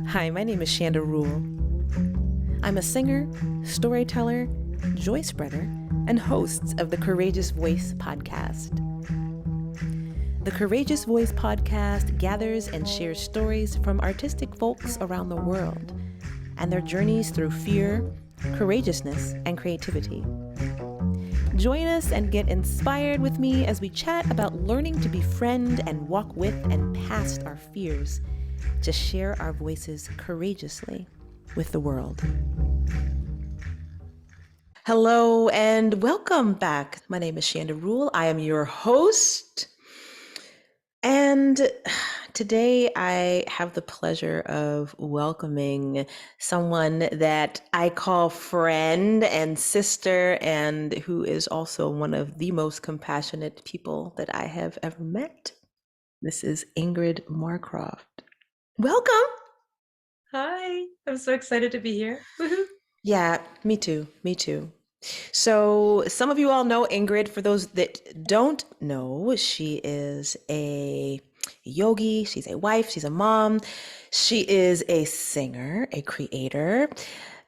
Hi, my name is Shanda Rule. I'm a singer, storyteller, joy spreader, and host of the Courageous Voice podcast. The Courageous Voice podcast gathers and shares stories from artistic folks around the world and their journeys through fear, courageousness, and creativity. Join us and get inspired with me as we chat about learning to befriend and walk with and past our fears to share our voices courageously with the world. Hello and welcome back. My name is Shanda Rule. I am your host. And today I have the pleasure of welcoming someone that I call friend and sister, and who is also one of the most compassionate people that I have ever met. This is Ingrid Marcroft. Welcome. Hi, I'm so excited to be here. Woohoo. Yeah, me too. Me too. So some of you all know Ingrid. For those that don't know, she is a yogi, she's a wife, she's a mom, she is a singer, a creator,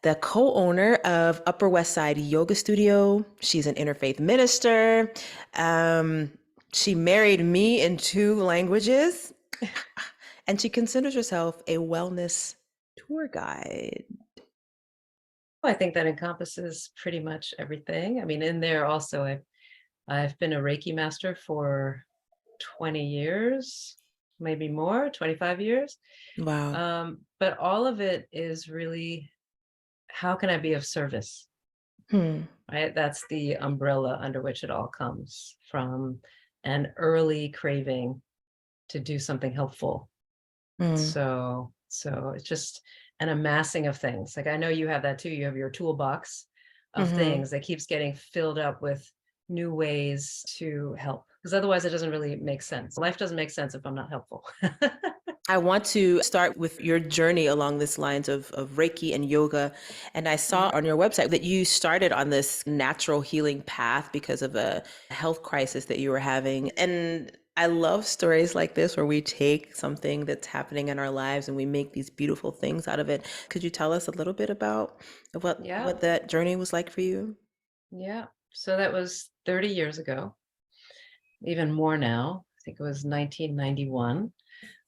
the co-owner of Upper West Side Yoga Studio. She's an interfaith minister. She married me in 2 languages, and she considers herself a wellness tour guide. I think that encompasses pretty much everything. I mean, in there also, I've been a Reiki master for 20 years, maybe more, 25 years. Wow. But all of it is really, how can I be of service? Hmm. Right? That's the umbrella under which it all comes from, an early craving to do something helpful. Hmm. So it's just an amassing of things. Like I know you have that too. You have your toolbox of Mm-hmm. things that keeps getting filled up with new ways to help. Because otherwise it doesn't really make sense. Life doesn't make sense if I'm not helpful. I want to start with your journey along this lines of Reiki and yoga. And I saw Mhm. on your website that you started on this natural healing path because of a health crisis that you were having. And I love stories like this where we take something that's happening in our lives and we make these beautiful things out of it. Could you tell us a little bit about Yeah. what that journey was like for you? Yeah. So that was 30 years ago, even more now. I think it was 1991.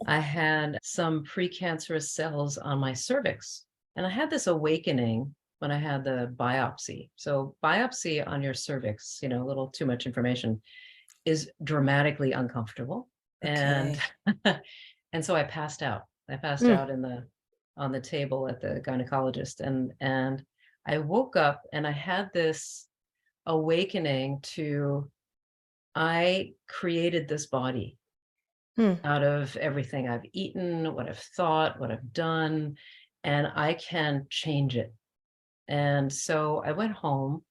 I had some precancerous cells on my cervix. And I had this awakening when I had the biopsy. So, biopsy on your cervix, a little too much information, is dramatically uncomfortable. And Okay. and so I passed out. I passed Mm. out on the table at the gynecologist, and I woke up and I had this awakening to, I created this body Hmm. out of everything I've eaten, what I've thought, what I've done, and I can change it. And so I went home,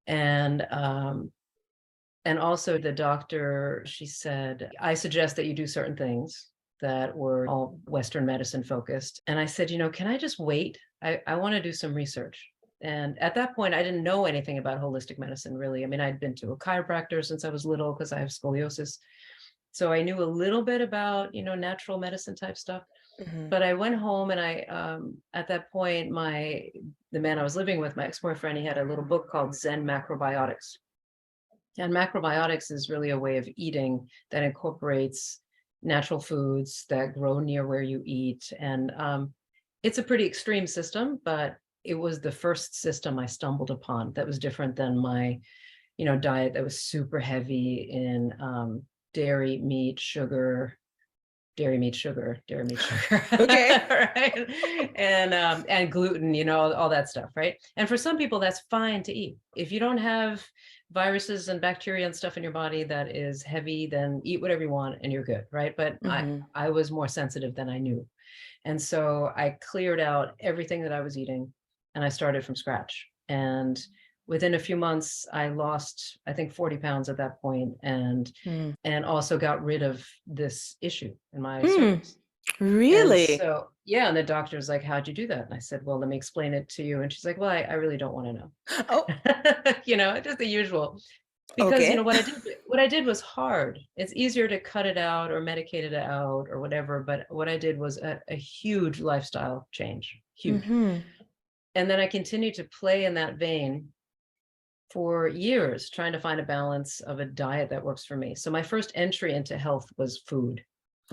and also the doctor, she said, I suggest that you do certain things that were all Western medicine focused. And I said, can I just wait? I want to do some research. And at that point, I didn't know anything about holistic medicine, really. I mean, I'd been to a chiropractor since I was little because I have scoliosis. So I knew a little bit about, natural medicine type stuff. Mhm. But I went home and at that point, the man I was living with, my ex-boyfriend, he had a little book called Zen Macrobiotics. And macrobiotics is really a way of eating that incorporates natural foods that grow near where you eat. And it's a pretty extreme system, but it was the first system I stumbled upon that was different than my, diet that was super heavy in dairy, meat, sugar, dairy meat, sugar, Okay. right? And gluten, all that stuff, right? And for some people, that's fine to eat. If you don't have viruses and bacteria and stuff in your body that is heavy, then eat whatever you want and you're good, right? But Mhm. I was more sensitive than I knew. And so I cleared out everything that I was eating and I started from scratch. And within a few months, I lost, I think, 40 pounds at that point, Mm. and also got rid of this issue in my Mm. cervix. And Really? so, yeah, and the doctor's like, how'd you do that? And I said, well, let me explain it to you. And she's like, well, I really don't want to Oh. know. Just the usual. because Okay. what I did was hard. It's easier to cut it out or medicate it out or whatever, but what I did was a huge lifestyle change, huge. Mm-hmm. And then I continued to play in that vein for years, trying to find a balance of a diet that works for me. So my first entry into health was food.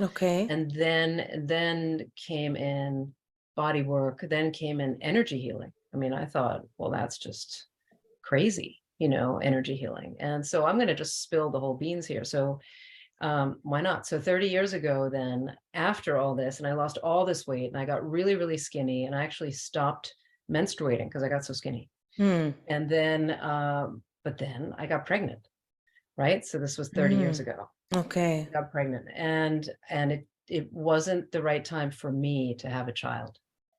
Okay. And then came in body work, then came in energy healing. I mean, I thought, well, that's just crazy, energy healing. And so I'm going to just spill the whole beans here. So why not? So 30 years ago, then after all this, and I lost all this weight and I got really, really skinny, and I actually stopped menstruating because I got so skinny. And then, but then I got pregnant, right? So this was 30 years ago. Okay. I got pregnant, and it wasn't the right time for me to have a child.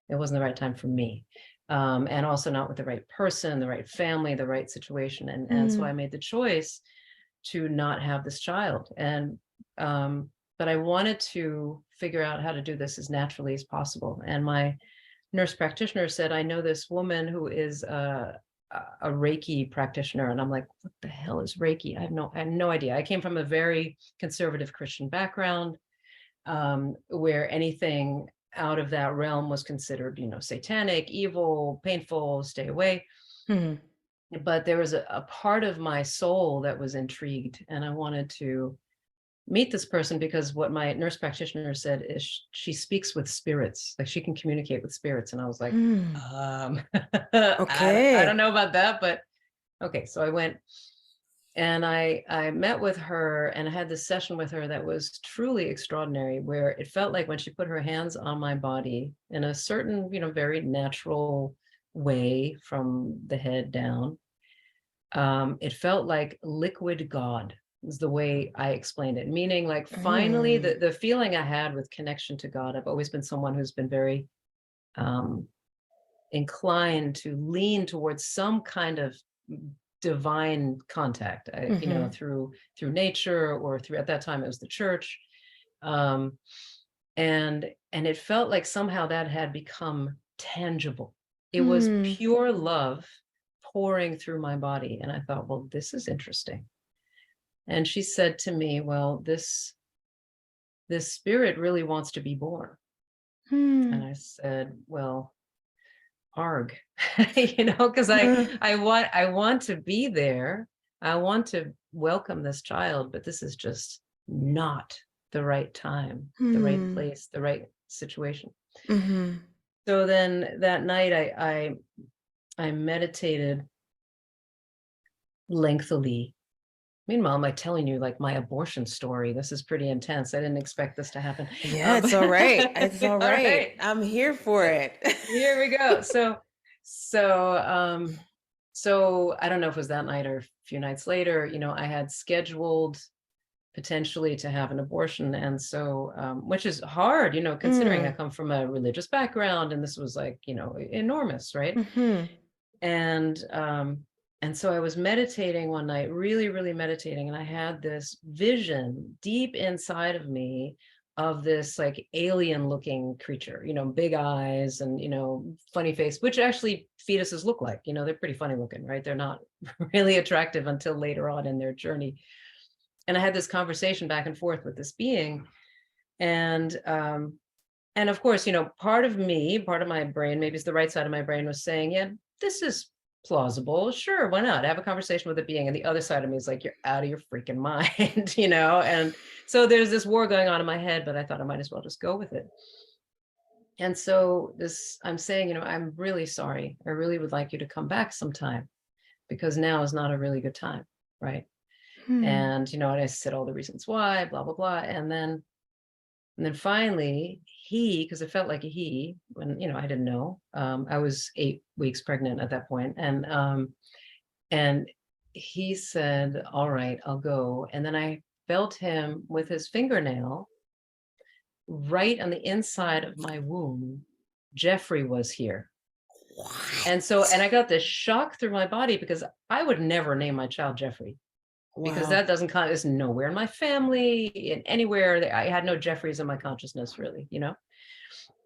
It wasn't the right time for me. And also not with the right person, the right family, the right situation. And so I made the choice to not have this child. And but I wanted to figure out how to do this as naturally as possible. And my nurse practitioner said, I know this woman who is a Reiki practitioner. And I'm like, what the hell is Reiki? I had no idea. I came from a very conservative Christian background, where anything out of that realm was considered, satanic, evil, painful, stay away. But there was a part of my soul that was intrigued, and I wanted to meet this person because what my nurse practitioner said is she speaks with spirits, like she can communicate with spirits. And I was like, I don't know about that, but okay. So I went and I met with her, and I had this session with her that was truly extraordinary, where it felt like when she put her hands on my body in a certain, very natural way from the head down, it felt like liquid God is the way I explained it. Meaning, like, finally, the feeling I had with connection to God, I've always been someone who's been very inclined to lean towards some kind of divine contact, through nature, or through, at that time it was the church. And it felt like somehow that had become tangible. It was pure love pouring through my body. And I thought, well, this is interesting. And she said to me, well, this spirit really wants to be born. And I said, well, arg, because I want to be there. I want to welcome this child, but this is just not the right time, the right place, the right situation. So then that night I meditated lengthily. Meanwhile, I'm like telling you like my abortion story. This is pretty intense. I didn't expect this to happen. Yeah, it's all right. It's all right. I'm here for it. Here we go. So I don't know if it was that night or a few nights later, I had scheduled potentially to have an abortion. And so, which is hard, considering I come from a religious background, and this was like, enormous, right? And so I was meditating one night, really, really meditating. And I had this vision deep inside of me of this like alien looking creature, big eyes and, funny face, which actually fetuses look like, they're pretty funny looking, right? They're not really attractive until later on in their journey. And I had this conversation back and forth with this being. And of course, part of my brain, maybe it's the right side of my brain, was saying, yeah, this is plausible. Sure, why not? Have a conversation with a being. And the other side of me is like, you're out of your freaking mind, And so there's this war going on in my head, but I thought I might as well just go with it. And so I'm saying, I'm really sorry. I really would like you to come back sometime, because now is not a really good time, right? And, and I said all the reasons why, blah, blah, blah. And then finally, because it felt like a he, when, I didn't know, I was 8 weeks pregnant at that point. And he said, all right, I'll go. And then I felt him with his fingernail right on the inside of my womb. Jeffrey was here. And I got this shock through my body, because I would never name my child Jeffrey. Because that doesn't count. It's nowhere in my family, in anywhere. I had no Jeffreys in my consciousness, really,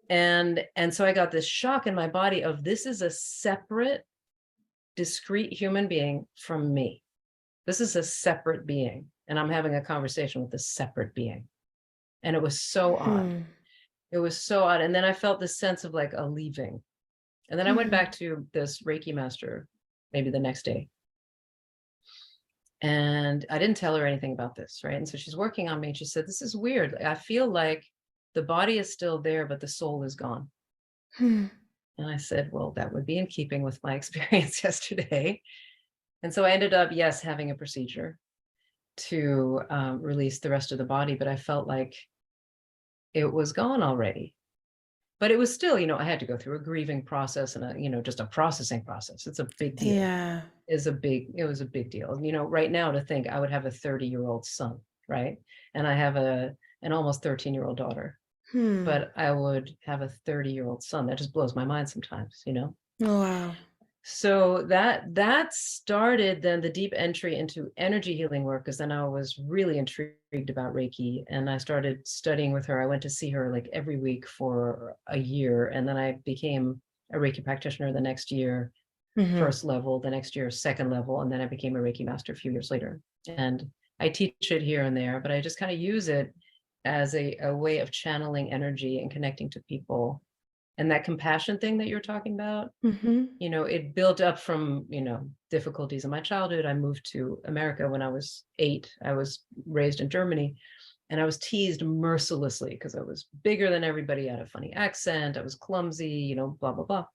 And so I got this shock in my body of, this is a separate, discrete human being from me. This is a separate being. And I'm having a conversation with a separate being. And it was so odd. It was so odd. And then I felt this sense of like a leaving. And then I went back to this Reiki master, maybe the next day. And I didn't tell her anything about this, right? And so she's working on me. And she said, this is weird. I feel like the body is still there, but the soul is gone. And I said, well, that would be in keeping with my experience yesterday. And so I ended up, yes, having a procedure to release the rest of the body, but I felt like it was gone already. But it was still, I had to go through a grieving process and just a processing process. It's a big deal. Yeah. It was a big deal. Right now to think I would have a 30-year-old son, right? And I have an almost 13-year-old daughter. But I would have a 30-year-old son. That just blows my mind sometimes, Oh, wow. So that started then the deep entry into energy healing work, because then I was really intrigued about Reiki, and I started studying with her. I went to see her like every week for a year, and then I became a Reiki practitioner the next year, first level, the next year, second level, and then I became a Reiki master a few years later. And I teach it here and there, but I just kind of use it as a way of channeling energy and connecting to people. And that compassion thing that you're talking about, it built up from, difficulties in my childhood. I moved to America when I was 8. I was raised in Germany, and I was teased mercilessly because I was bigger than everybody, I had a funny accent, I was clumsy, blah, blah, blah.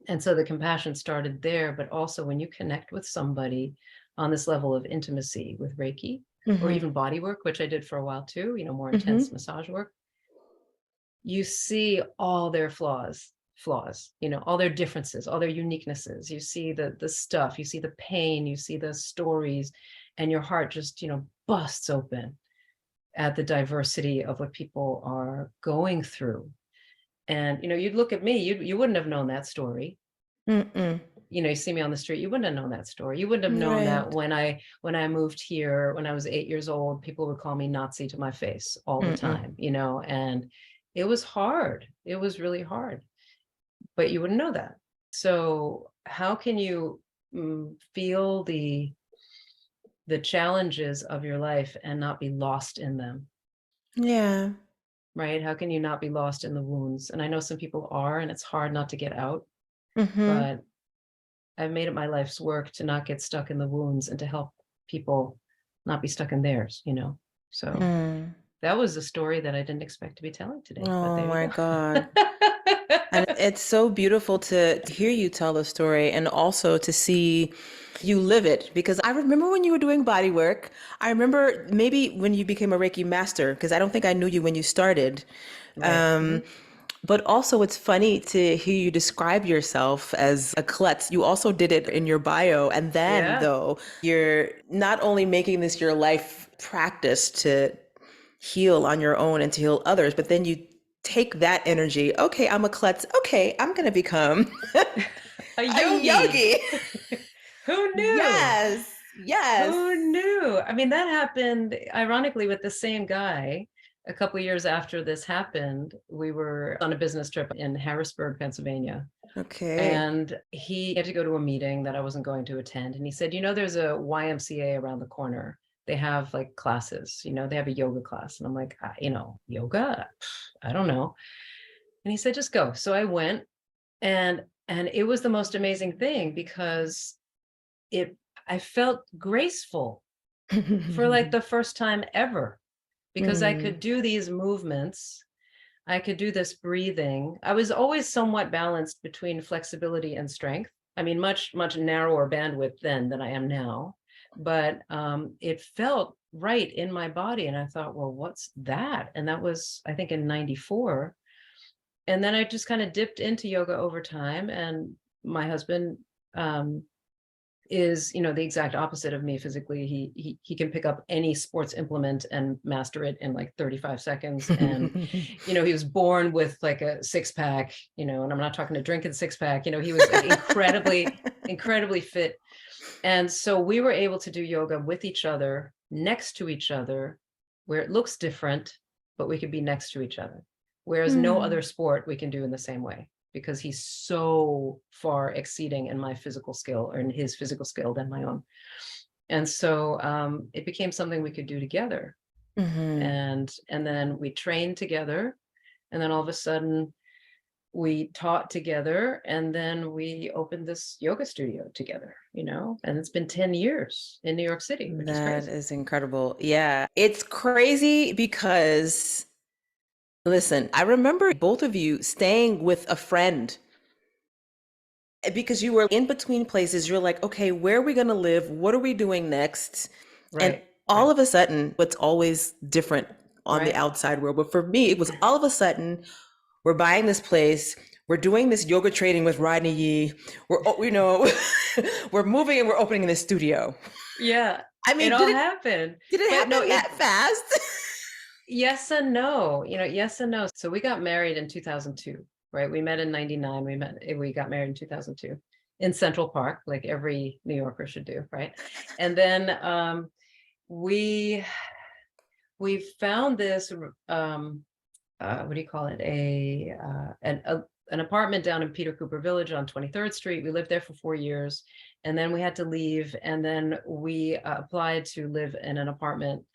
And so the compassion started there, but also when you connect with somebody on this level of intimacy with Reiki, or even body work, which I did for a while too, more intense massage work, you see all their flaws, all their differences, all their uniquenesses. You see the stuff, you see the pain, you see the stories, and your heart just, busts open at the diversity of what people are going through. And, you'd look at me, you wouldn't have known that story. You see me on the street, you wouldn't have known that story. You wouldn't have known that when I moved here, when I was 8 years old, people would call me Nazi to my face all the time, and it was hard. It was really hard, but you wouldn't know that. So how can you feel the challenges of your life and not be lost in them? Yeah. Right? How can you not be lost in the wounds? And I know some people are, and it's hard not to get out, but I've made it my life's work to not get stuck in the wounds and to help people not be stuck in theirs, So that was a story that I didn't expect to be telling today. Oh my God. And it's so beautiful to hear you tell the story, and also to see you live it, because I remember when you were doing body work. I remember maybe when you became a Reiki master, because I don't think I knew you when you started. Right. But also it's funny to hear you describe yourself as a klutz. You also did it in your bio. And then though, you're not only making this your life practice to heal on your own and to heal others, but then you take that energy. Okay, I'm a klutz. Okay, I'm going to become a yogi. Who knew? Yes. Who knew? I mean, that happened ironically with the same guy. A couple of years after this happened, we were on a business trip in Harrisburg, Pennsylvania. Okay. And he had to go to a meeting that I wasn't going to attend. And he said, there's a YMCA around the corner. They have like classes, they have a yoga class. And I'm like, yoga? I don't know. And he said, just go. So I went, and it was the most amazing thing, because I felt graceful for like the first time ever, because I could do these movements. I could do this breathing. I was always somewhat balanced between flexibility and strength. I mean, much, much narrower bandwidth then than I am now, but it felt right in my body. And I thought, well, what's that? And that was, I think, in 94. And then I just kind of dipped into yoga over time. And my husband is, the exact opposite of me physically. He can pick up any sports implement and master it in like 35 seconds. And, he was born with like a 6-pack, and I'm not talking a drinking 6-pack, he was like incredibly fit. And so we were able to do yoga with each other, next to each other, where it looks different, but we could be next to each other. Whereas no other sport we can do in the same way, because he's so far exceeding in my physical skill, or in his physical skill, than my own. And so it became something we could do together. Mm-hmm. And then we trained together, and then all of a sudden we taught together, and then we opened this yoga studio together, and it's been 10 years in New York City, which is That crazy. is incredible. Yeah. It's crazy because, listen, I remember both of you staying with a friend because you were in between places. You're like, okay, where are we going to live? What are we doing next? And Right, all right, of a sudden, what's always different on the right. outside world. But for me, it was all of a sudden, we're buying this place. We're doing this yoga training with Rodney Yee. We're moving and we're opening this studio. Yeah, I it mean, all happened. did it But no, happen that fast? yes and no, yes and no. So we got married in 2002, right? We met in 99. We got married in 2002 in Central Park, like every New Yorker should do, right? And then we found this what do you call it? An apartment down in Peter Cooper Village on 23rd Street. We lived there for 4 years, and then we had to leave. And then we applied to live in an apartment,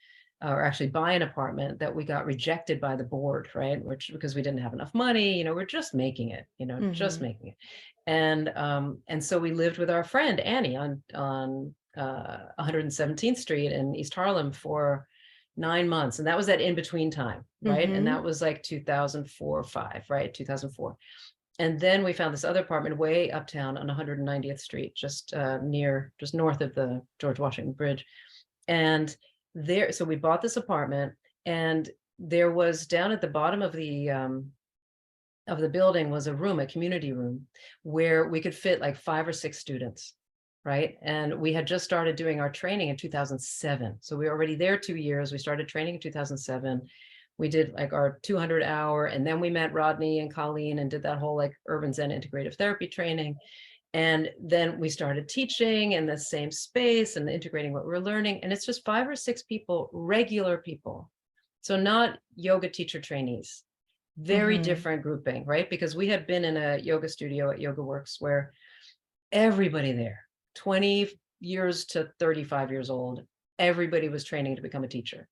or actually buy an apartment, that we got rejected by the board, right? Because we didn't have enough money. We're just making it, just Mm-hmm. making it. And so we lived with our friend Annie on 117th Street in East Harlem for 9 months, and that was that in between time, right? And Mm-hmm. that was like 2004 or 5, right? 2004. And then we found this other apartment way uptown on 190th Street, just north of the George Washington Bridge. And so we bought this apartment, and there was, down at the bottom of the building, was a community room, where we could fit like 5 or 6 students, right? And we had just started doing our training in 2007. So we were already there 2 years. We started training in 2007. We did like our 200-hour, and then we met Rodney and Colleen and did that whole like urban Zen integrative therapy training. And then we started teaching in the same space and integrating what we were learning. And it's just 5 or 6 people, regular people. So not yoga teacher trainees, very Mm-hmm. different grouping, right? Because we had been in a yoga studio at Yoga Works where everybody there, 20 years to 35 years old, everybody was training to become a teacher.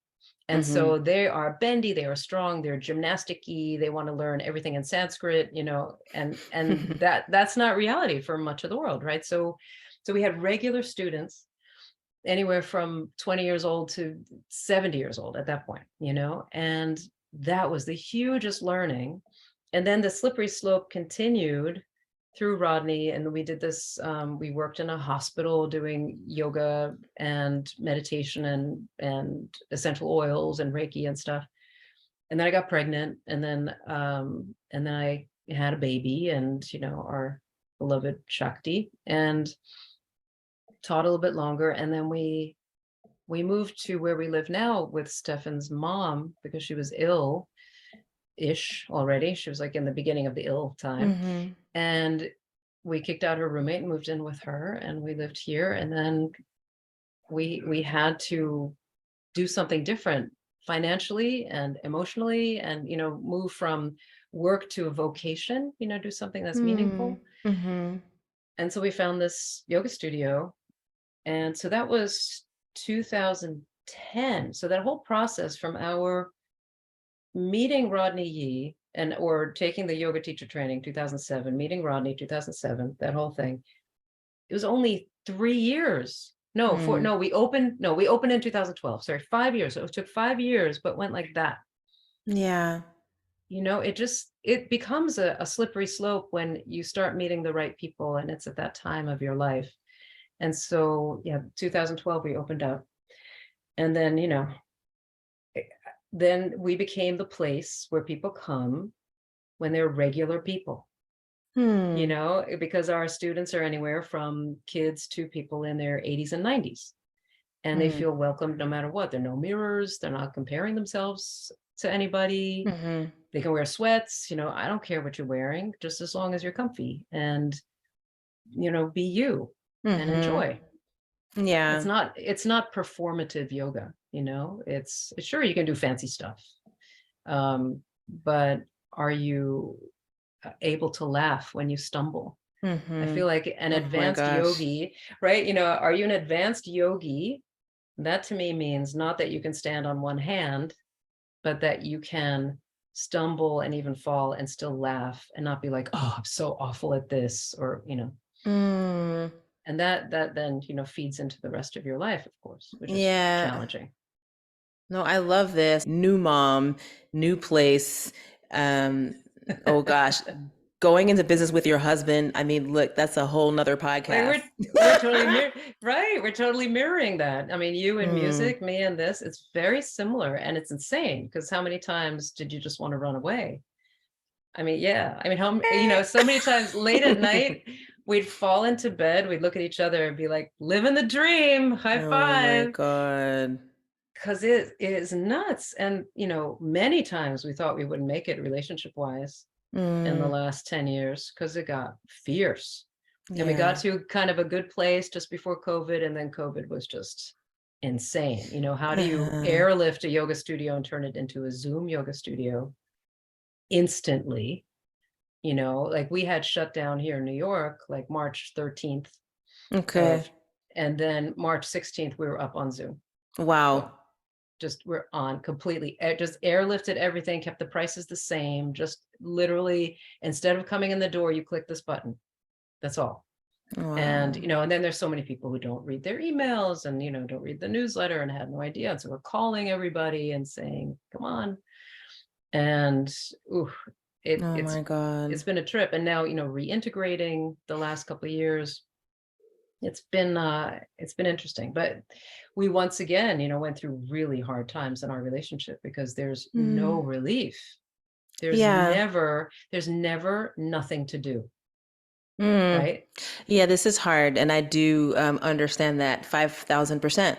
And Mm-hmm. so they are bendy, they are strong, they're gymnastic-y, they want to learn everything in Sanskrit, and that's not reality for much of the world, right? So we had regular students anywhere from 20 years old to 70 years old at that point, and that was the hugest learning. And then the slippery slope continued through Rodney, and we did this. We worked in a hospital doing yoga and meditation and essential oils and Reiki and stuff. And then I got pregnant, and then I had a baby, and our beloved Shakti, and taught a little bit longer. And then we moved to where we live now with Stefan's mom, because she was ill ish already. She was like in the beginning of the ill time. Mm-hmm. And we kicked out her roommate and moved in with her, and we lived here. And then we had to do something different financially and emotionally, and move from work to a vocation, do something that's meaningful. Mm-hmm. And so we found this yoga studio. And so that was 2010. So that whole process from our meeting Rodney Yee or taking the yoga teacher training 2007, meeting Rodney 2007, that whole thing, it was only 3 years. No, we opened in 2012. Sorry, 5 years. So it took 5 years, but went like that. Yeah. It becomes a slippery slope when you start meeting the right people, and it's at that time of your life. And so, yeah, 2012, we opened up. And then, then we became the place where people come when they're regular people, Hmm. because our students are anywhere from kids to people in their 80s and 90s. And they Hmm. feel welcomed no matter what. There are no mirrors. They're not comparing themselves to anybody. Mm-hmm. They can wear sweats. I don't care what you're wearing, just as long as you're comfy and, be you and Mm-hmm. enjoy. Yeah. It's not performative yoga, it's sure you can do fancy stuff. But are you able to laugh when you stumble? I feel like an Oh my advanced gosh. yogi, right? You know, are you an advanced yogi? That to me means not that you can stand on one hand, but that you can stumble and even fall and still laugh and not be like, oh, I'm so awful at this, or, you know, Mm, and that then, you know, feeds into the rest of your life, of course, which is yeah. challenging. No, I love this. New mom, new place. Um, oh gosh, going into business with your husband. I mean, look, that's a whole nother Like podcast. we're totally right. We're totally mirroring that. I mean, you in Mm. music, me in this, it's very similar, and it's insane because how many times did you just want to run away? I mean, yeah. I mean, how, you know, so many times late at night, we'd fall into bed, we'd look at each other and be like, living the dream, high Oh my five. God. Because it is nuts. And, you know, many times we thought we wouldn't make it relationship wise in the Mm, last 10 years because it got fierce. And we got yeah. to kind of a good place just before COVID. And then COVID was just insane. You know, how do you Uh, airlift a yoga studio and turn it into a Zoom yoga studio instantly? You know, like we had shut down here in New York, like March 13th okay. of, and then March 16th, we were up on Zoom. Boom. Wow. Just we're on completely, just airlifted everything, kept the prices the same, just literally, instead of coming in the door, you click this button. That's all. And, Wow. you know, and then there's so many people who don't read their emails and, you know, don't read the newsletter and had no idea. And so we're calling everybody and saying, come on. And ooh, it, Oh it's my God. it's been a trip. And now, you know, reintegrating the last couple of years, it's been interesting. But we once again, you know, went through really hard times in our relationship because there's no Mm, relief. There's yeah. never, there's never nothing to do, Mm. right? Yeah, this is hard, and I do understand that 5,000%.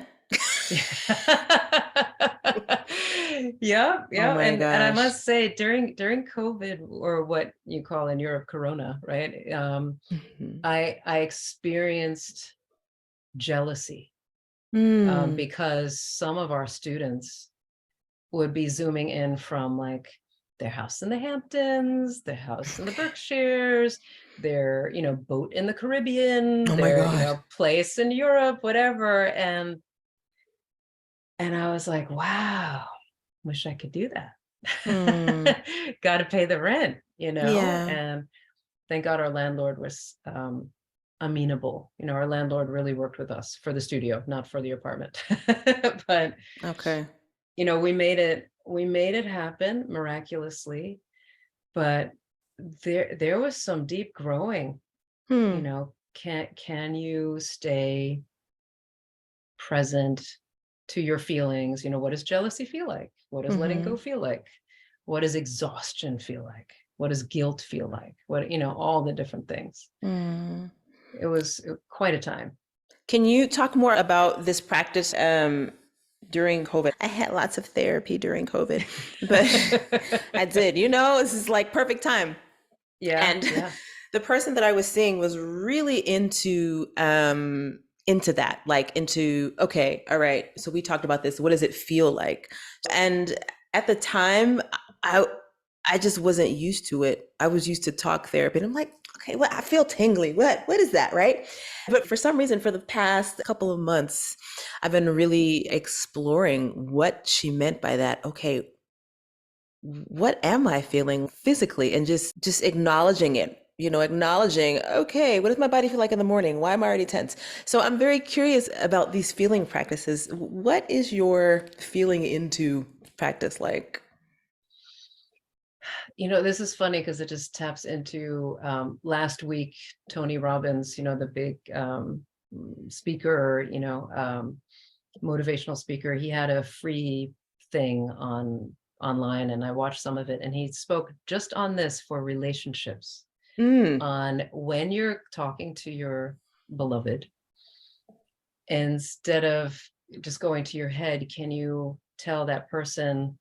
Yeah, Oh yeah. my And I gosh. must say during COVID, or what you call in Europe Corona, right? Mhm. I experienced jealousy, Mm. because some of our students would be zooming in from like their house in the Hamptons, their house in the Berkshires, their, you know, boat in the Caribbean, Oh my their, you God. know, place in Europe, whatever. And I was like, wow, wish I could do Mm. that. Got to pay the rent, you know? Yeah. And thank God our landlord was amenable. You know, our landlord really worked with us for the studio, not for the apartment. But, Okay. you know, we made it happen miraculously, but there was some deep growing, you Hmm. know, can you stay present to your feelings? You know, what does jealousy feel like? What does letting Mm-hmm. go feel like? What does exhaustion feel like? What does guilt feel like? What, you know, all the different things. Mm. It was quite a time. Can you talk more about this practice during COVID? I had lots of therapy during COVID, but I did. You know, this is like perfect time. Yeah, And yeah. the person that I was seeing was really into that, like into, okay, all right, so we talked about this. What does it feel like? And at the time, I I just wasn't used to it. I was used to talk therapy. And I'm like, okay, well, I feel tingly. What is that, right? But for some reason, for the past couple of months, I've been really exploring what she meant by that. Okay, what am I feeling physically, and just acknowledging it, acknowledging, okay, what does my body feel like in the morning? Why am I already tense? So I'm very curious about these feeling practices. What is your feeling into practice like? You know, this is funny because it just taps into last week, Tony Robbins, you know, the big speaker, you know, motivational speaker. He had a free thing online, and I watched some of it, and he spoke just on this for relationships, Mm, on when you're talking to your beloved, instead of just going to your head, can you tell that person,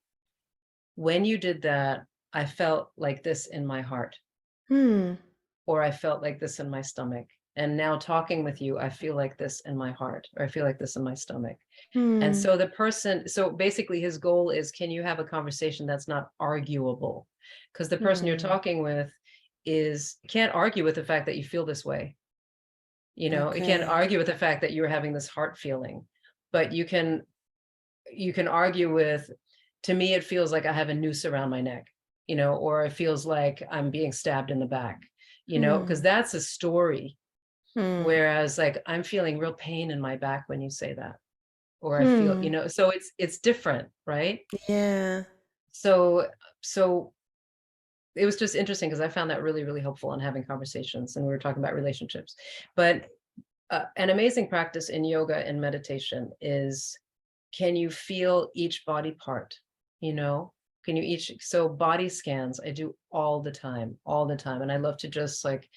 when you did that, I felt like this in my heart, hmm, or I felt like this in my stomach. And now talking with you, I feel like this in my heart, or I feel like this in my stomach. And hmm, so the person, so basically his goal is, can you have a conversation that's not arguable? Because the person you're hmm, talking with is, you can't argue with the fact that you feel this way. You can't argue with the fact that you're having this heart feeling, but you can argue with, to me, it feels like I have a noose around my neck, or it feels like I'm being stabbed in the back, because that's a story. Whereas like, I'm feeling real pain in my back when you say that, or I feel, so it's different, right? Yeah. So it was just interesting because I found that really, really helpful in having conversations, and we were talking about relationships. But an amazing practice in yoga and meditation is, can you feel each body part? Can you so body scans, I do all the time. And I love to just like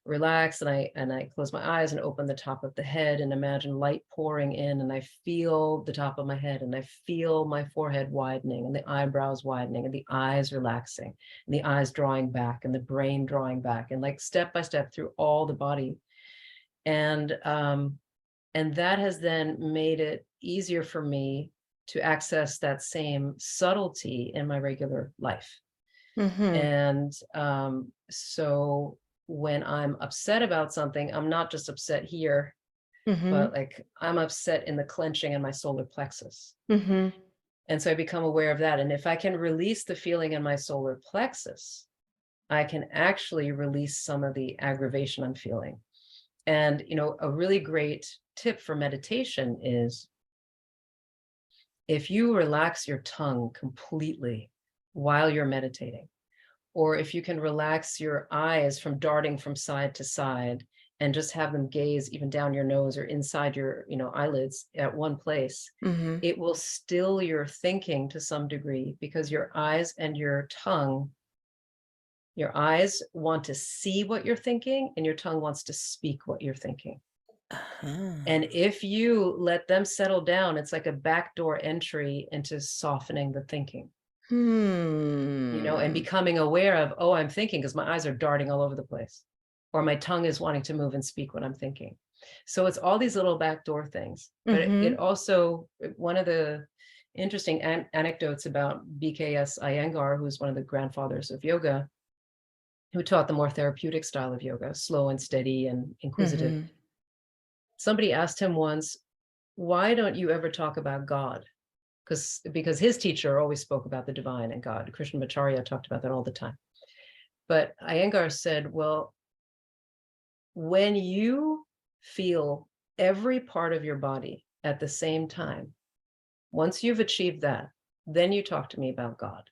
relax, and I close my eyes and open the top of the head and imagine light pouring in, and I feel the top of my head, and I feel my forehead widening and the eyebrows widening and the eyes relaxing and the eyes drawing back and the brain drawing back, and like step by step through all the body. And that has then made it easier for me to access that same subtlety in my regular life. And so when I'm upset about something, I'm not just upset here, but like I'm upset in the clenching in my solar plexus. And so I become aware of that. And if I can release the feeling in my solar plexus, I can actually release some of the aggravation I'm feeling. And, a really great tip for meditation is, if you relax your tongue completely while you're meditating, or if you can relax your eyes from darting from side to side and just have them gaze even down your nose or inside your, eyelids at one place, it will still your thinking to some degree, because your eyes and your tongue, your eyes want to see what you're thinking and your tongue wants to speak what you're thinking. And if you let them settle down, it's like a backdoor entry into softening the thinking. And becoming aware of, oh, I'm thinking because my eyes are darting all over the place, or my tongue is wanting to move and speak what I'm thinking. So it's all these little backdoor things. But it also, one of the interesting anecdotes about BKS Iyengar, who's one of the grandfathers of yoga, who taught the more therapeutic style of yoga, slow and steady and inquisitive. Somebody asked him once, why don't you ever talk about God? Because his teacher always spoke about the divine and God. Krishnamacharya talked about that all the time. But Iyengar said, well, when you feel every part of your body at the same time, once you've achieved that, then you talk to me about God.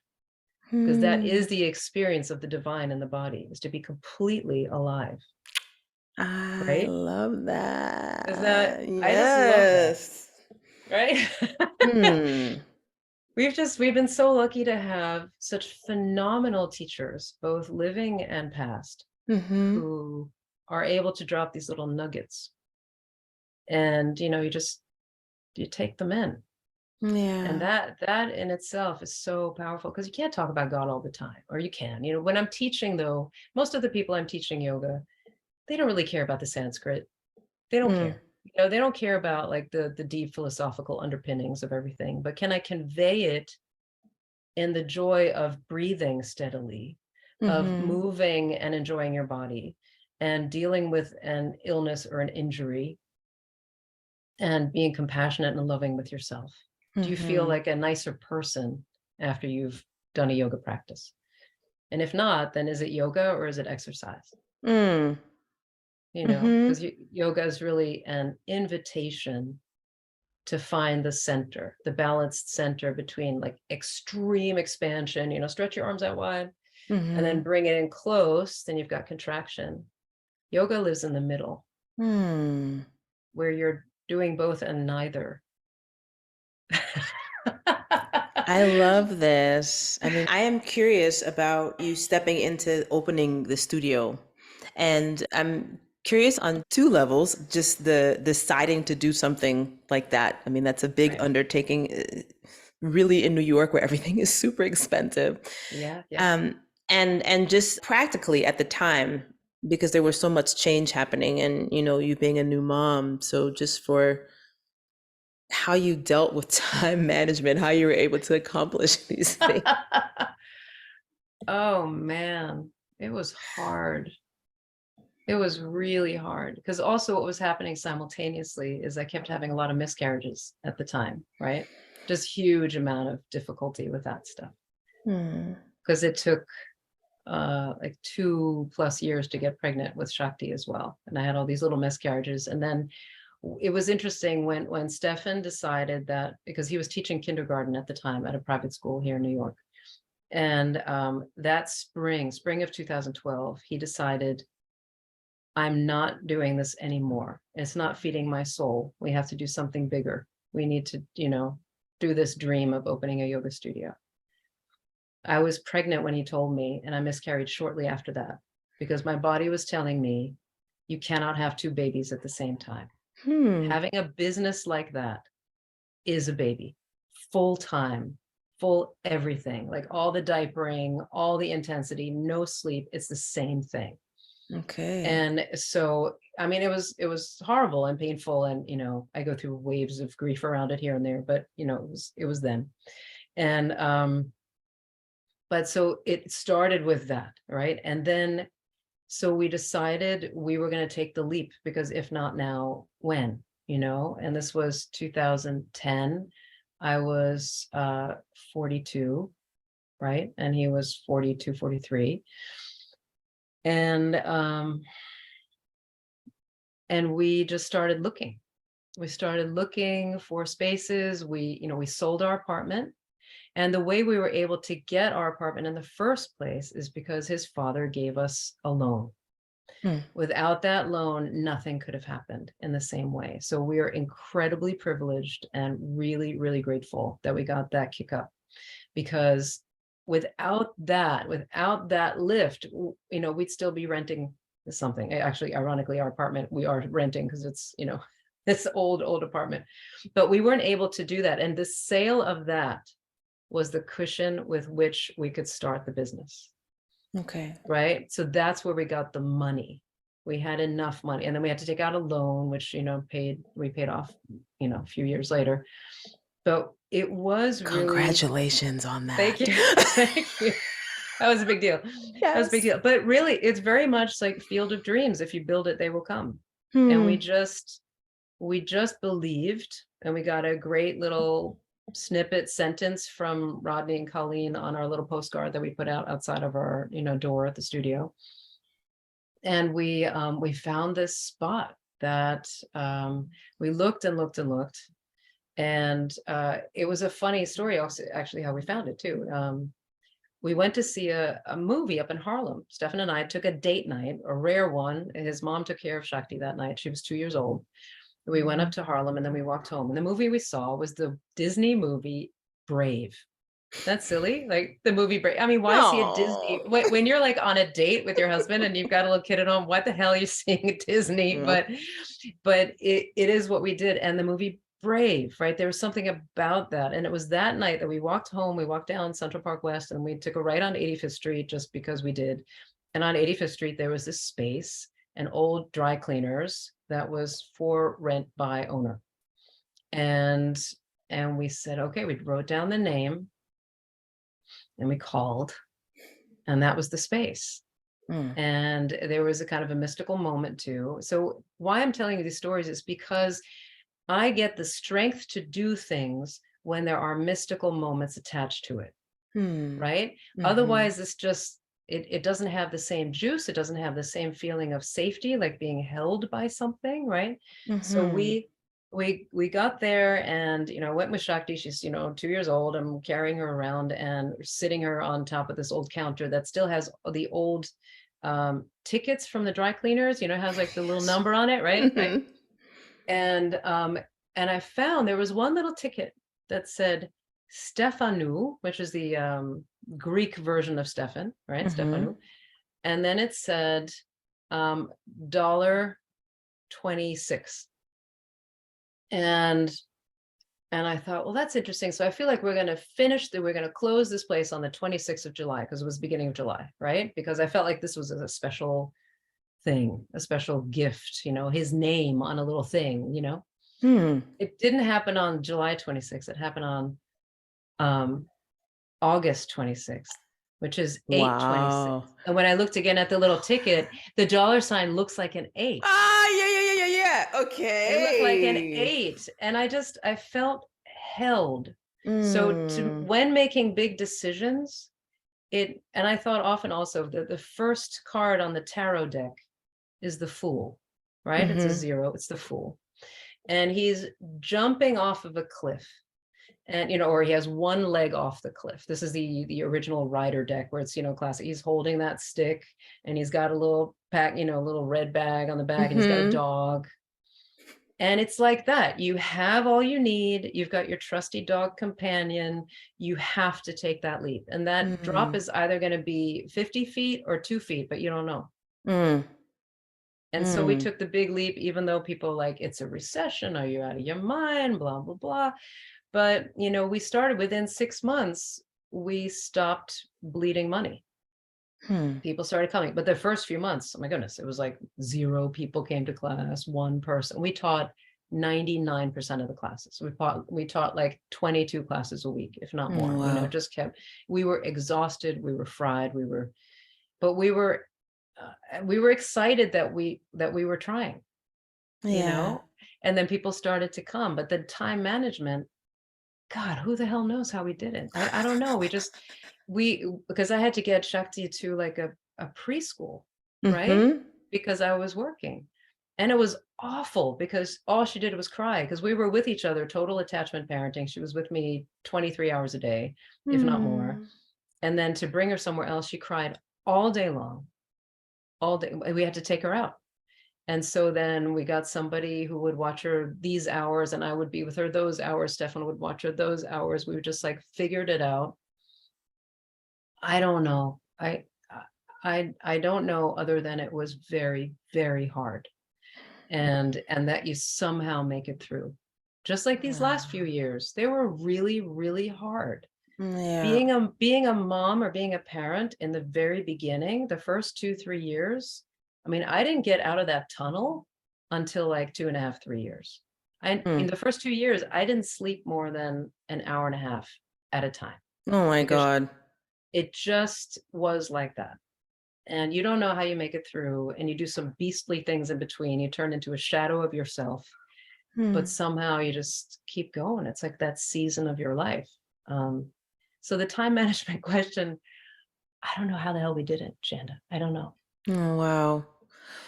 Because that is the experience of the divine in the body, is to be completely alive. I love that. Is that, yes. I just love that, right? We've been so lucky to have such phenomenal teachers, both living and past, who are able to drop these little nuggets. And, you take them in. Yeah. And that in itself is so powerful, because you can't talk about God all the time, or you can. When I'm teaching, though, most of the people I'm teaching yoga, they don't really care about the Sanskrit. They don't care. They don't care about like the deep philosophical underpinnings of everything. But can I convey it in the joy of breathing steadily, of moving and enjoying your body, and dealing with an illness or an injury, and being compassionate and loving with yourself? Do you feel like a nicer person after you've done a yoga practice? And if not, then is it yoga or is it exercise? Because yoga is really an invitation to find the center, the balanced center between like extreme expansion, stretch your arms out wide, and then bring it in close, then you've got contraction. Yoga lives in the middle, where you're doing both and neither. I love this. I mean, I am curious about you stepping into opening the studio. And I'm curious on two levels, just the deciding to do something like that. I mean, that's a big undertaking, really, in New York, where everything is super expensive. Yeah. And just practically at the time, because there was so much change happening, and you being a new mom. So just for how you dealt with time management, how you were able to accomplish these things. Oh man. It was hard. It was really hard because also what was happening simultaneously is I kept having a lot of miscarriages at the time, right? Just huge amount of difficulty with that stuff because it took like 2+ years to get pregnant with Shakti as well. And I had all these little miscarriages. And then it was interesting when Stefan decided that, because he was teaching kindergarten at the time at a private school here in New York. And that spring of 2012, he decided, I'm not doing this anymore. It's not feeding my soul. We have to do something bigger. We need to, do this dream of opening a yoga studio. I was pregnant when he told me, and I miscarried shortly after that because my body was telling me, you cannot have 2 babies at the same time. Having a business like that is a baby, full time, full everything, like all the diapering, all the intensity, no sleep. It's the same thing. Okay. And so, I mean, it was horrible and painful. And, I go through waves of grief around it here and there, but, it was then. And, but so it started with that, right? And then, so we decided we were going to take the leap because if not now, when, and this was 2010. I was 42, right? And he was 42, 43. And we just started looking. We started looking for spaces. We sold our apartment. And the way we were able to get our apartment in the first place is because his father gave us a loan. Without that loan, nothing could have happened in the same way. So we are incredibly privileged and really, really grateful that we got that kick up, because without that lift, we'd still be renting something. Actually, ironically, our apartment, we are renting because it's, it's old apartment, but we weren't able to do that. And the sale of that was the cushion with which we could start the business. Okay. Right. So that's where we got the money. We had enough money. And then we had to take out a loan, which, we paid off, a few years later. But it was really. Congratulations on that. Thank you. Thank you. That was a big deal. Yes. That was a big deal. But really, it's very much like Field of Dreams. If you build it, they will come. And we just believed, and we got a great little snippet sentence from Rodney and Colleen on our little postcard that we put out outside of our door at the studio. And we found this spot that we looked and looked and looked, and it was a funny story also, actually, how we found it too. We went to see a movie up in Harlem. Stefan and I took a date night, a rare one. His mom took care of Shakti that night. She was 2 years old. We went up to Harlem and then we walked home. And the movie we saw was the Disney movie Brave. That's silly. Like the movie Brave. I mean, why see a Disney? When you're like on a date with your husband and you've got a little kid at home, what the hell are you seeing at Disney? But it is what we did. And the movie Brave, right? There was something about that. And it was that night that we walked home. We walked down Central Park West and we took a right on 85th Street just because we did. And on 85th Street, there was this space, an old dry cleaners that was for rent by owner. And we said, okay, we wrote down the name and we called, and that was the space. And there was a kind of a mystical moment too. So why I'm telling you these stories is because I get the strength to do things when there are mystical moments attached to it. Right? Otherwise, it's just, it doesn't have the same juice. It doesn't have the same feeling of safety, like being held by something, right? So we got there and, went with Shakti. She's, 2 years old. I'm carrying her around and sitting her on top of this old counter that still has the old tickets from the dry cleaners, has like the little number on it, right? Right. And I found there was one little ticket that said Stefanou, which is the Greek version of Stefan, right? Stefanou. And then it said $26. And I thought, well, that's interesting. So I feel like we're going to close this place on the 26th of July, because it was beginning of July, right? Because I felt like this was a special thing, a special gift, his name on a little thing, It didn't happen on July 26th. It happened on August 26th. which is 826. Wow. And when I looked again at the little ticket, the dollar sign looks like an 8. Ah, yeah. It looked like an Okay. 8. And I felt held. So Mm. when making big decisions, and I thought often also that the first card on the tarot deck is the Fool, right? It's a Mm-hmm. 0, it's the Fool. And he's jumping off of a cliff. And or he has one leg off the cliff. This is the original rider deck where it's classic. He's holding that stick and he's got a little pack, a little red bag on the back, and he's got a dog. And it's like that. You have all you need. You've got your trusty dog companion. You have to take that leap. And that drop is either going to be 50 feet or 2 feet, but you don't know. And so we took the big leap, even though people like, it's a recession. Are you out of your mind? Blah, blah, blah. But, we started within 6 months, we stopped bleeding money. People started coming. But the first few months, oh my goodness, it was like 0 people came to class, 1 person. We taught 99% of the classes. We taught like 22 classes a week, if not more. Wow. We were exhausted, we were fried, but we were excited that we were trying, and then people started to come. But the time management, God, who the hell knows how we did it? I don't know. Because I had to get Shakti to like a preschool, right? Because I was working. And it was awful because all she did was cry, because we were with each other, total attachment parenting. She was with me 23 hours a day, if not more. And then to bring her somewhere else, she cried all day long, all day. We had to take her out. And so then we got somebody who would watch her these hours, and I would be with her those hours. Stefan would watch her those hours. We just like figured it out. I don't know. I don't know, other than it was very, very hard. And that you somehow make it through. Just like these last few years, they were really, really hard. Being a mom or being a parent in the very beginning, the first 2-3 years, I mean, I didn't get out of that tunnel until like 2.5, 3 years. In the first 2 years, I didn't sleep more than an hour and a half at a time. Oh my God. It just was like that. And you don't know how you make it through, and you do some beastly things in between. You turn into a shadow of yourself, but somehow you just keep going. It's like that season of your life. So the time management question, I don't know how the hell we did it, Shanda. I don't know. Oh, wow.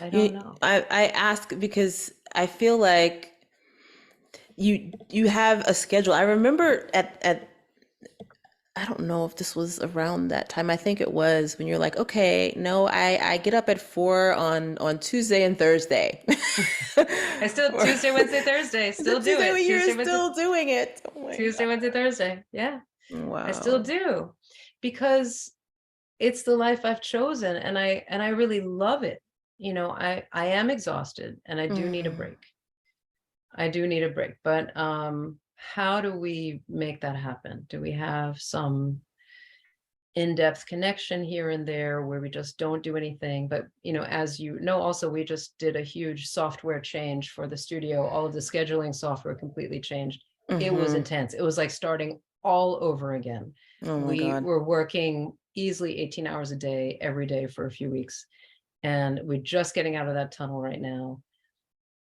I don't know. I ask because I feel like you have a schedule. I remember at I don't know if this was around that time. I think it was when you're like, okay, no, I get up at 4 on Tuesday and Thursday. I still Tuesday, Wednesday, Thursday, still do it. You're still doing it. Oh Tuesday, God. Wednesday, Thursday. Yeah. Wow. I still do, because it's the life I've chosen, and I really love it. I am exhausted, and I do need a break. I do need a break. But how do we make that happen? Do we have some in-depth connection here and there where we just don't do anything? But as also, we just did a huge software change for the studio. All of the scheduling software completely changed. It was intense. It was like starting all over again. Oh my We God. were working easily 18 hours a day, every day for a few weeks. And we're just getting out of that tunnel right now.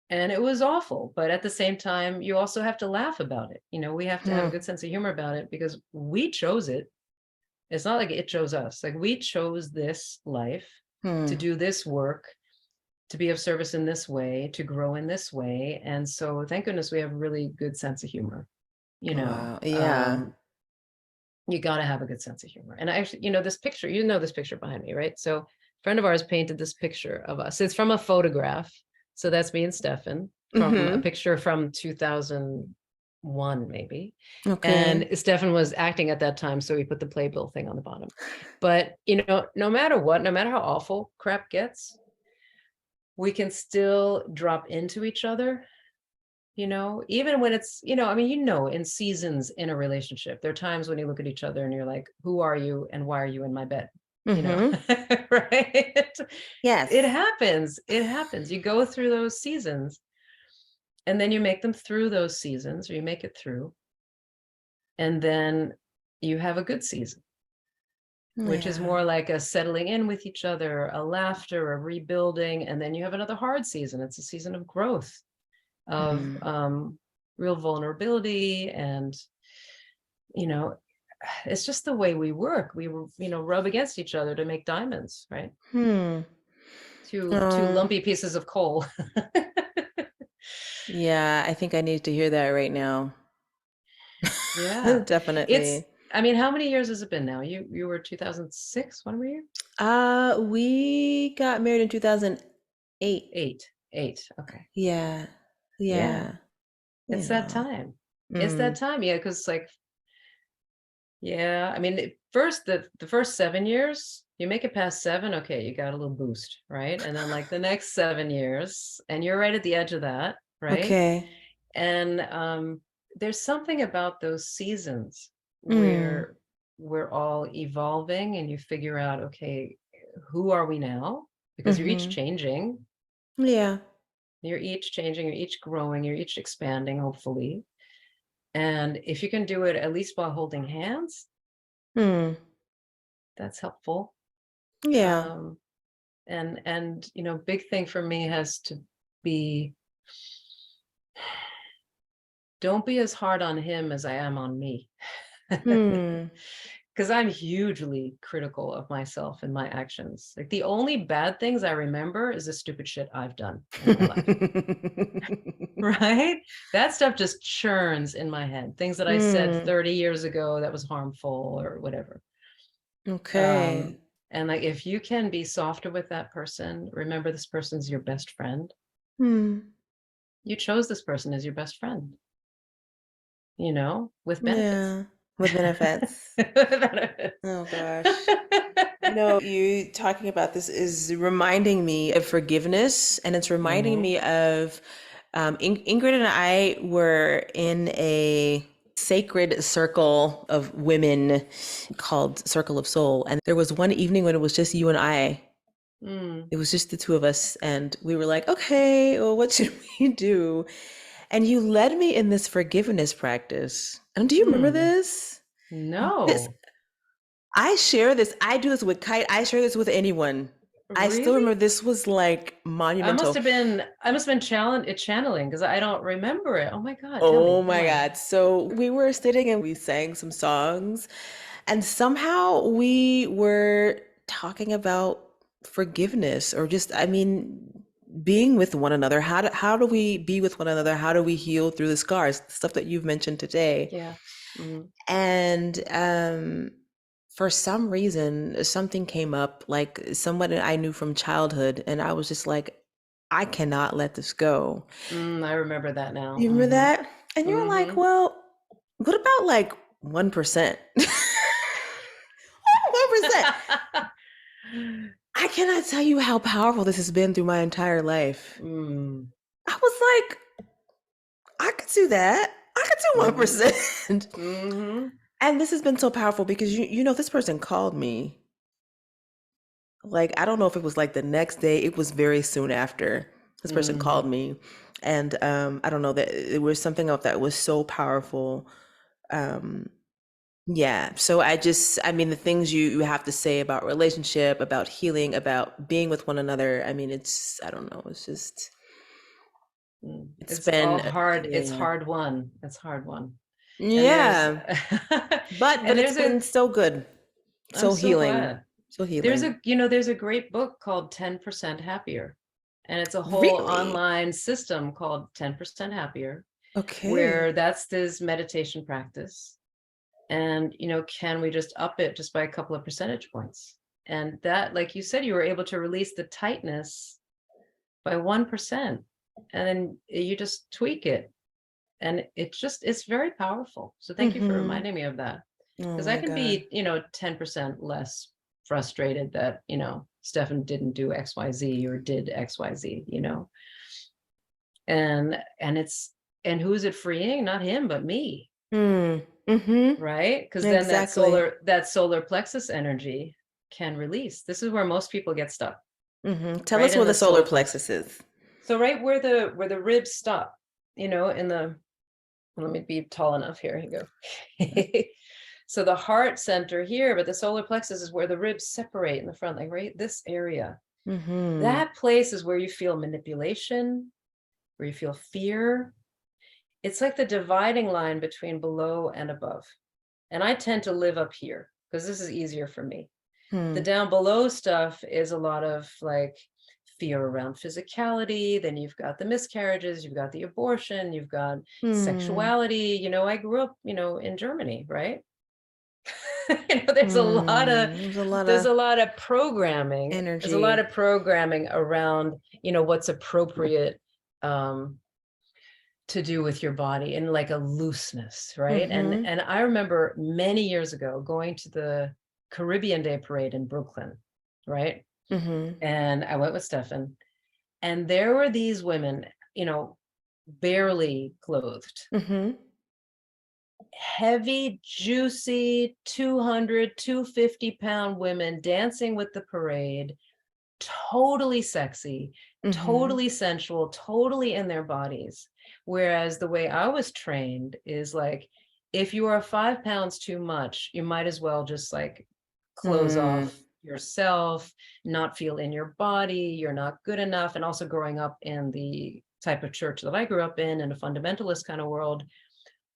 And it was awful. But at the same time, you also have to laugh about it. We have to have a good sense of humor about it, because we chose it. It's not like it chose us. Like, we chose this life to do this work, to be of service in this way, to grow in this way. And so thank goodness we have a really good sense of humor. Wow. Yeah. You got to have a good sense of humor. And I actually, this picture, this picture behind me, right? So a friend of ours painted this picture of us. It's from a photograph. So that's me and Stefan, from a picture from 2001, maybe. Okay. And Stefan was acting at that time, so we put the playbill thing on the bottom. But, no matter what, no matter how awful crap gets, we can still drop into each other, even when it's, in seasons in a relationship, there are times when you look at each other and you're like, who are you and why are you in my bed? Right? Yes. It happens. You go through those seasons, and then you make them through those seasons, or you make it through, and then you have a good season. which is Yeah. more like a settling in with each other, a laughter, a rebuilding. And then you have another hard season. It's a season of growth, of real vulnerability. And, you know, it's just the way we work. We, rub against each other to make diamonds, right? Two lumpy pieces of coal. Yeah, I think I need to hear that right now. Yeah. Definitely. I mean, how many years has it been now? You were 2006. When were you? We got married in 2008. Eight. Okay. Yeah. Yeah. Yeah. You It's that know. time. It's that time. Yeah. Cause like, yeah, I mean, the first 7 years, you make it past 7. Okay. You got a little boost. Right. And then like the next 7 years, and you're right at the edge of that. Right. Okay. And there's something about those seasons Mm. where we're all evolving and you figure out, okay, who are we now? Because you're each Mm-hmm. changing. Yeah. You're each changing, you're each growing, you're each expanding, hopefully. And if you can do it at least while holding hands, that's helpful. Yeah. And big thing for me has to be, don't be as hard on him as I am on me. Because I'm hugely critical of myself and my actions. Like the only bad things I remember is the stupid shit I've done in my life. Right? That stuff just churns in my head. Things that I said 30 years ago that was harmful or whatever. Okay. And like if you can be softer with that person, remember this person's your best friend. You chose this person as your best friend. With benefits. Yeah. With benefits. Oh gosh. You talking about this is reminding me of forgiveness, and it's reminding me of Ingrid and I were in a sacred circle of women called Circle of Soul. And there was one evening when it was just you and I. It was just the two of us. And we were like, okay, well, what should we do? And you led me in this forgiveness practice. And do you remember this? No. I share this. I do this with Kite. I share this with anyone. I still Really? remember this was like monumental. I must have been channeling because I don't remember it. Oh my God, tell Oh me. my God. So we were sitting and we sang some songs, and somehow we were talking about forgiveness or just, I mean, being with one another. How do we be with one another? How do we heal through the scars? Stuff that you've mentioned today. Yeah. And for some reason, something came up, like someone I knew from childhood, and I was just like, I cannot let this go. I remember that now. You remember that? And you're like, well, what about like 1%? 1%. I cannot tell you how powerful this has been through my entire life. I was like, I could do that. I could do 1%. And this has been so powerful because this person called me. Like, I don't know if it was like the next day, it was very soon after. This person called me, and I don't know, that it was something else that was so powerful. Yeah. So I mean, the things you have to say about relationship, about healing, about being with one another. I mean, I don't know, it's just, it's been all hard. yeah. It's hard won. It's hard won. Yeah. But And it's been so good. So I'm so healing. glad. So healing. There's a great book called 10% Happier. And it's a whole Really? online system called 10% Happier, Okay. where that's this meditation practice. And, can we just up it just by a couple of percentage points? And that, like you said, you were able to release the tightness by 1%. And then you just tweak it. And it's very powerful. So thank you for reminding me of that. Because I can be, 10% less frustrated that, Stefan didn't do XYZ or did XYZ, and who is it freeing? Not him, but me. Right? Because then that solar plexus energy can release. This is where most people get stuck. Tell us where the solar plexus is. So right where the ribs stop, let me be tall enough here. Here you go. So the heart center here, but the solar plexus is where the ribs separate in the front, like right this area. That place is where you feel manipulation, where you feel fear. It's like the dividing line between below and above. And I tend to live up here because this is easier for me. The down below stuff is a lot of like fear around physicality. Then you've got the miscarriages, you've got the abortion, you've got sexuality. You know, I grew up, you know, in Germany, right? You know, there's a lot of programming. Energy. There's a lot of programming around, you know, what's appropriate to do with your body and like a looseness, right? And I remember many years ago going to the Caribbean Day Parade in Brooklyn, right? And I went with Stefan, and there were these women, you know, barely clothed, heavy, juicy, 200, 250-pound women dancing with the parade, totally sexy, totally sensual, totally in their bodies. Whereas the way I was trained is like, if you are 5 pounds too much, you might as well just like close off yourself, not feel in your body, you're not good enough. And also growing up in the type of church that I grew up in a fundamentalist kind of world,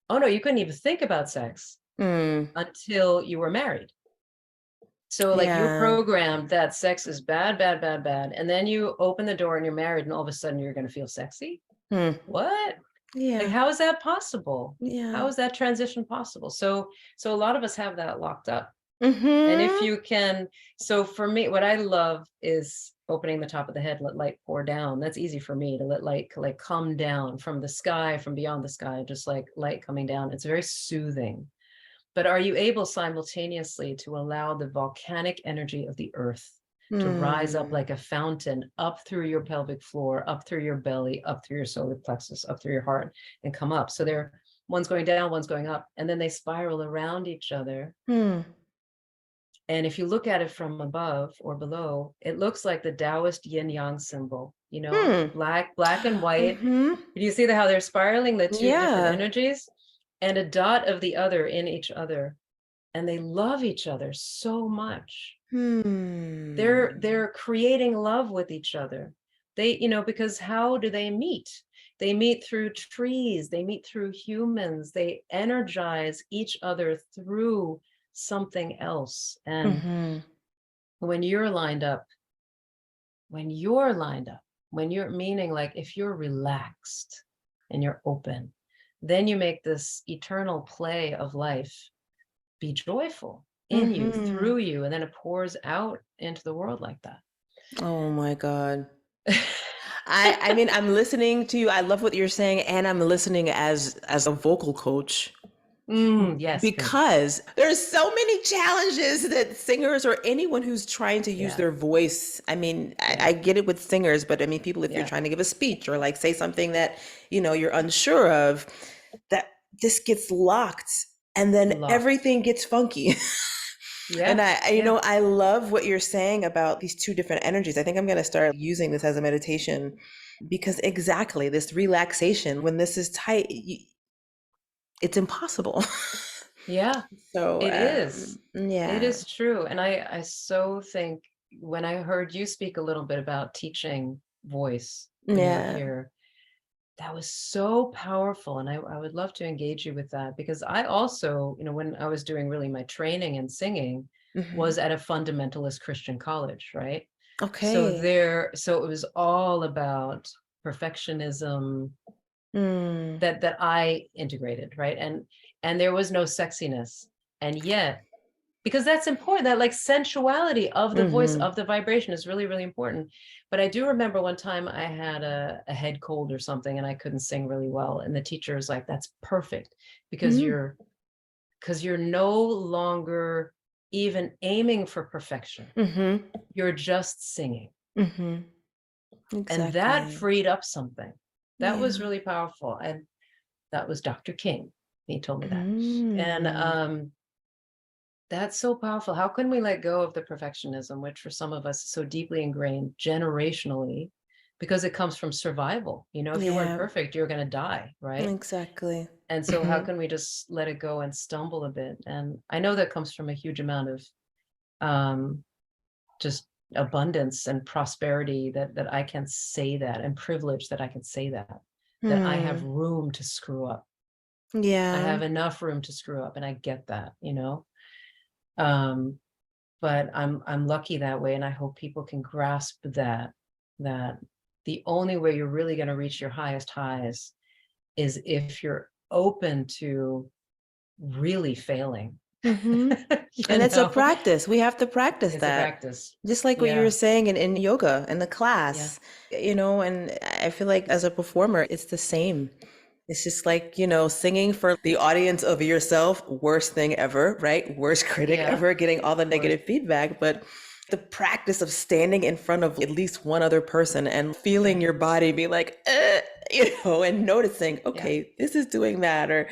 oh no, you couldn't even think about sex until you were married. So like you're programmed that sex is bad, bad, bad, bad. And then you open the door and you're married and all of a sudden you're going to feel sexy. What? Like, how is that possible? How is that transition possible? So a lot of us have that locked up. And if you can, so for me, what I love is opening the top of the head, let light pour down. That's easy for me to let light like come down from the sky, from beyond the sky, just like light coming down. It's very soothing. But are you able simultaneously to allow the volcanic energy of the earth to rise up like a fountain, up through your pelvic floor, up through your belly, up through your solar plexus, up through your heart, and come up? So they're one's going down, one's going up, and then they spiral around each other. And if you look at it from above or below, it looks like the Taoist yin yang symbol, you know, black and white. Do you see how they're spiraling the two different energies? And a dot of the other in each other. And they love each other so much. They're creating love with each other. They, you know, because how do they meet? They meet through trees, they meet through humans, they energize each other through something else. And when you're lined up, when you're meaning like if you're relaxed and you're open, then you make this eternal play of life be joyful in you, through you, and then it pours out into the world like that. Oh my God. I mean, I'm listening to you. I love what you're saying, and I'm listening as a vocal coach. Yes, because there's so many challenges that singers or anyone who's trying to use their voice. I mean, I get it with singers, but I mean, people, if you're trying to give a speech or like say something that, you know, you're unsure of, that this gets locked and then everything gets funky. And you know, I love what you're saying about these two different energies. I think I'm going to start using this as a meditation, because exactly this relaxation, when this is tight, it's impossible. So it is. It is true. And I so think when I heard you speak a little bit about teaching voice when you were here, that was so powerful. And I would love to engage you with that, because I also, you know, when I was doing really my training in singing was at a fundamentalist Christian college, right? So it was all about perfectionism, that I integrated, right? And there was no sexiness. And yet, because that's important, that like sensuality of the voice, of the vibration is really, really important. But I do remember one time I had a head cold or something and I couldn't sing really well. And the teacher was like, that's perfect, because you're no longer even aiming for perfection. You're just singing. And that freed up something. That was really powerful. And that was Dr. King. He told me that. And that's so powerful. How can we let go of the perfectionism, which for some of us is so deeply ingrained generationally, because it comes from survival. You know, if you weren't perfect, you're going to die, right? Exactly. And so how can we just let it go and stumble a bit? And I know that comes from a huge amount of just abundance and prosperity, that I can say that, and privilege that I can say that I have room to screw up. Yeah. I have enough room to screw up, and I get that, but I'm lucky that way. And I hope people can grasp that the only way you're really going to reach your highest highs is if you're open to really failing. And it's a practice. We have to practice it's that. A practice. Just like what you were saying in yoga, in the class, and I feel like as a performer, it's the same. It's just like, singing for the audience of yourself, worst thing ever, right? Worst critic ever, getting all the negative feedback. But the practice of standing in front of at least one other person and feeling your body be like, and noticing, okay, this is doing that, or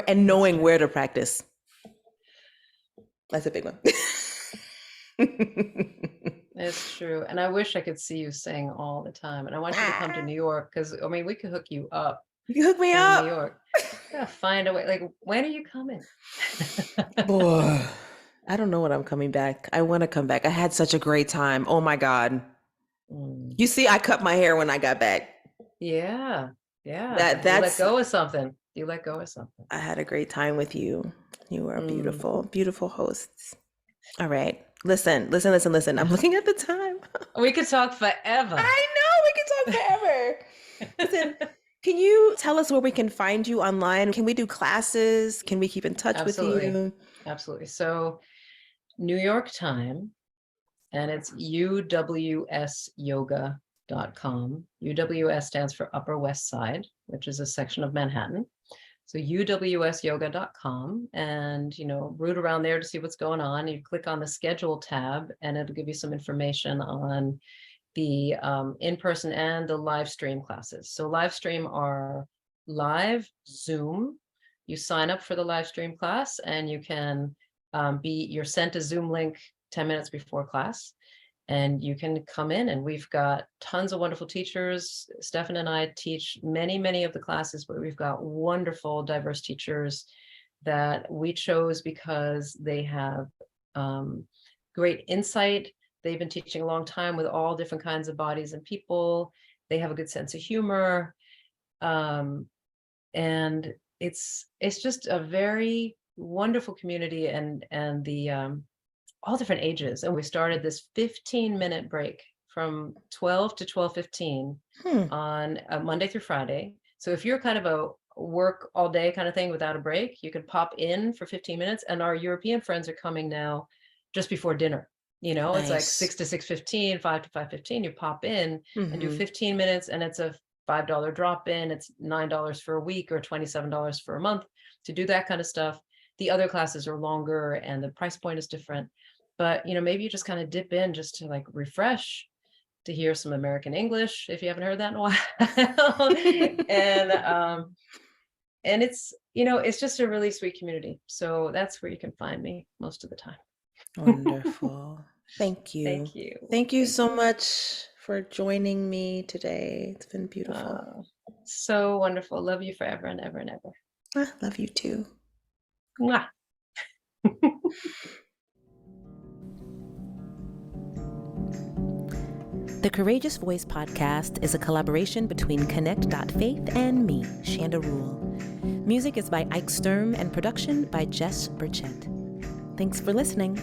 and knowing where to practice. That's a big one. It's true. And I wish I could see you sing all the time. And I want you to come to New York, because we could hook you up. You can hook me up. New York. Gotta find a way. Like, when are you coming? Boy, I don't know when I'm coming back. I want to come back. I had such a great time. Oh my God. You see, I cut my hair when I got back. Yeah. That's you let go of something. I had a great time with you. You are beautiful, beautiful hosts. All right. Listen. I'm looking at the time. We could talk forever. I know, we could talk forever. Listen, can you tell us where we can find you online? Can we do classes? Can we keep in touch with you? Absolutely. So New York time, and it's uwsyoga.com. UWS stands for Upper West Side, which is a section of Manhattan. So uwsyoga.com, and root around there to see what's going on. You click on the schedule tab, and it'll give you some information on the in-person and the live stream classes. So live stream are live Zoom. You sign up for the live stream class, and you can you're sent a Zoom link 10 minutes before class, and you can come in, and we've got tons of wonderful teachers. Stefan and I teach many of the classes, but we've got wonderful, diverse teachers that we chose because they have great insight. They've been teaching a long time with all different kinds of bodies and people. They have a good sense of humor. And it's just a very wonderful community, and the all different ages. And we started this 15-minute break from 12 to 12:15 on a Monday through Friday. So if you're kind of a work all day kind of thing without a break, you can pop in for 15 minutes. And our European friends are coming now just before dinner. Nice. It's like 6 to 6:15, 5 to 5:15. You pop in and do 15 minutes, and it's a $5 drop in. It's $9 for a week or $27 for a month to do that kind of stuff. The other classes are longer, and the price point is different. But maybe you just kind of dip in just to like refresh, to hear some American English if you haven't heard that in a while. And it's it's just a really sweet community. So that's where you can find me most of the time. Wonderful. Thank you. Thank you so much for joining me today. It's been beautiful. So wonderful. Love you forever and ever and ever. I love you too. Mwah. The Courageous Voice podcast is a collaboration between Connect.Faith and me, Shanda Rule. Music is by Ike Sturm and production by Jess Burchett. Thanks for listening.